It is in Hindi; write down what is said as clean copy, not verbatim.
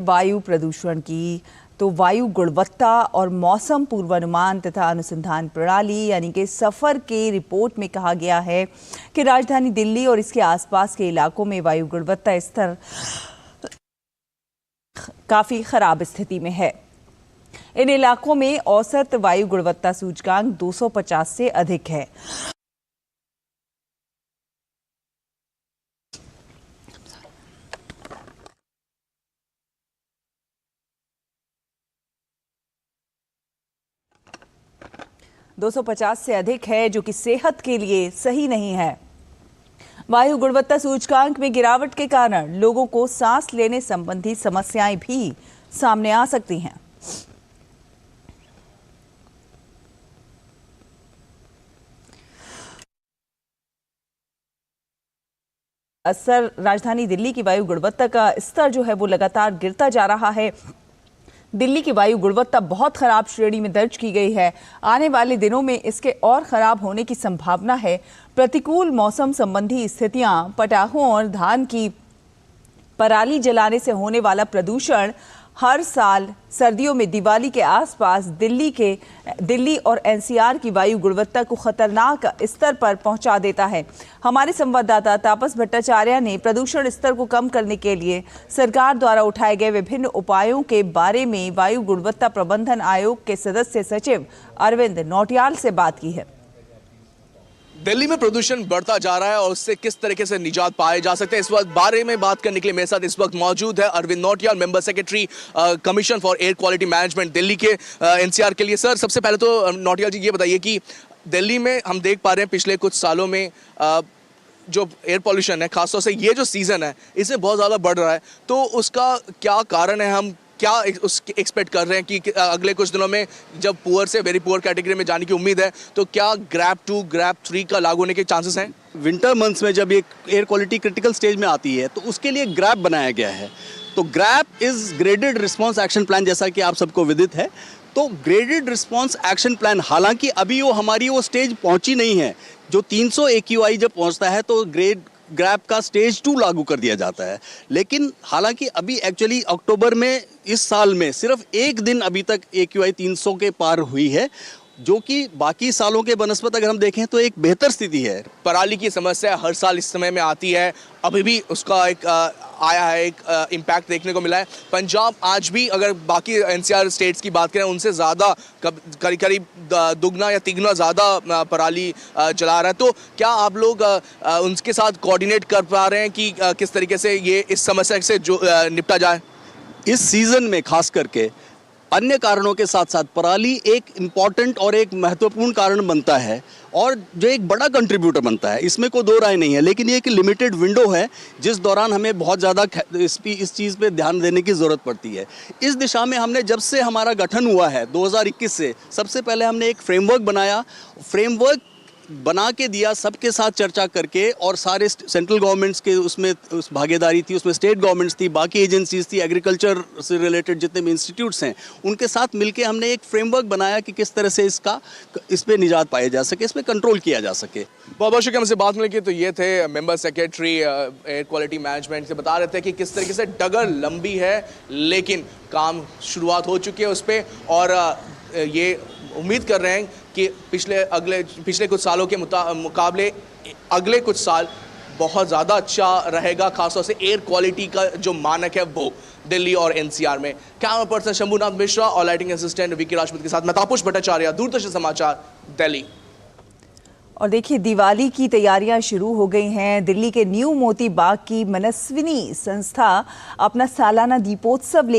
वायु प्रदूषण की तो वायु गुणवत्ता और मौसम पूर्वानुमान तथा अनुसंधान प्रणाली यानी कि सफर के रिपोर्ट में कहा गया है कि राजधानी दिल्ली और इसके आसपास के इलाकों में वायु गुणवत्ता स्तर काफी खराब स्थिति में है। इन इलाकों में औसत वायु गुणवत्ता सूचकांक 250 से अधिक है। से अधिक है, जो कि सेहत के लिए सही नहीं है। वायु गुणवत्ता सूचकांक में गिरावट के कारण लोगों को सांस लेने संबंधी समस्याएं भी सामने आ सकती हैं। असर राजधानी दिल्ली की वायु गुणवत्ता का स्तर जो है वो लगातार गिरता जा रहा है। दिल्ली की वायु गुणवत्ता बहुत खराब श्रेणी में दर्ज की गई है। आने वाले दिनों में इसके और खराब होने की संभावना है। प्रतिकूल मौसम संबंधी स्थितियां, पटाखों और धान की पराली जलाने से होने वाला प्रदूषण हर साल सर्दियों में दिवाली के आसपास दिल्ली और एनसीआर की वायु गुणवत्ता को खतरनाक स्तर पर पहुंचा देता है। हमारे संवाददाता तापस भट्टाचार्य ने प्रदूषण स्तर को कम करने के लिए सरकार द्वारा उठाए गए विभिन्न उपायों के बारे में वायु गुणवत्ता प्रबंधन आयोग के सदस्य सचिव अरविंद नौटियाल से बात की है। दिल्ली में प्रदूषण बढ़ता जा रहा है और उससे किस तरीके से निजात पाए जा सकते हैं, इस वक्त बारे में बात करने के लिए मेरे साथ इस वक्त मौजूद है Arvind Nautiyal, member secretary commission for air quality management Delhi के एनसीआर के लिए। सर, सबसे पहले तो नौटियाल जी ये बताइए कि दिल्ली में हम देख पा रहे हैं पिछले कुछ सालों में जो एयर पॉल्यूशन है, खासतौर से ये जो सीज़न है इसमें बहुत ज़्यादा बढ़ रहा है, तो उसका क्या कारण है? हम क्या एक्सपेक्ट कर रहे हैं कि अगले कुछ दिनों में जब पुअर से वेरी पुअर कैटेगरी में जाने की उम्मीद है, तो क्या ग्रैप 2 ग्रैप 3 का लागू होने के चांसेस हैं? विंटर मंथ्स में जब ये एयर क्वालिटी क्रिटिकल स्टेज में आती है तो उसके लिए ग्रैप बनाया गया है। तो grab is graded response action plan, जैसा कि आप सबको विदित है। तो ग्रेडेड रिस्पॉन्स एक्शन प्लान, हालांकि अभी वो स्टेज पहुंची नहीं है। जो 300 AQI जब पहुंचता है तो ग्रैप का स्टेज 2 लागू कर दिया जाता है। लेकिन हालांकि अभी एक्चुअली अक्टूबर में इस साल में सिर्फ एक दिन अभी तक AQI 300 के पार हुई है, जो कि बाकी सालों के बनस्पत अगर हम देखें तो एक बेहतर स्थिति है। पराली की समस्या हर साल इस समय में आती है, अभी भी उसका एक आया है, एक इम्पैक्ट देखने को मिला है। पंजाब आज भी अगर बाकी एनसीआर स्टेट्स की बात करें उनसे ज़्यादा करीब दुगना या तिगुना ज़्यादा पराली जला रहा है। तो क्या आप लोग उनके साथ कोऑर्डिनेट कर पा रहे हैं कि किस तरीके से ये इस समस्या से जो निपटा जाए? इस सीज़न में खास करके अन्य कारणों के साथ साथ पराली एक इम्पॉर्टेंट और एक महत्वपूर्ण कारण बनता है और जो एक बड़ा कंट्रीब्यूटर बनता है, इसमें कोई दो राय नहीं है। लेकिन ये एक लिमिटेड विंडो है जिस दौरान हमें बहुत ज़्यादा इस चीज़ पे ध्यान देने की ज़रूरत पड़ती है। इस दिशा में हमने जब से हमारा गठन हुआ है 2021 से, सबसे पहले हमने एक फ्रेमवर्क बनाया, फ्रेमवर्क बना के दिया सबके साथ चर्चा करके, और सारे सेंट्रल गवर्नमेंट्स के उसमें उस भागीदारी थी, उसमें स्टेट गवर्नमेंट्स थी, बाकी एजेंसीज थी, एग्रीकल्चर से रिलेटेड जितने भी इंस्टीट्यूट्स हैं उनके साथ मिलके हमने एक फ्रेमवर्क बनाया कि किस तरह से इस पे निजात पाई जा सके, इस पे कंट्रोल किया जा सके। बहुत बहुत शुक्रिया हमसे बात करने की। तो ये थे member secretary air quality management से, बता रहे थे कि किस तरीके से डगर लंबी है लेकिन काम शुरुआत हो चुकी है उस पर, और ये उम्मीद कर रहे हैं कि पिछले कुछ सालों के मुकाबले अगले कुछ साल बहुत ज़्यादा अच्छा रहेगा, खासतौर से एयर क्वालिटी का जो मानक है वो दिल्ली और एनसीआर में। कैमरा पर्सन शंभुनाथ मिश्रा और लाइटिंग असिस्टेंट विकी राजपूत के साथ मैं तापस भट्टाचार्य, दूरदर्शन समाचार, दिल्ली। और देखिए, दिवाली की तैयारियां शुरू हो गई हैं। दिल्ली के न्यू मोती बाग की मनस्विनी संस्था अपना सालाना दीपोत्सव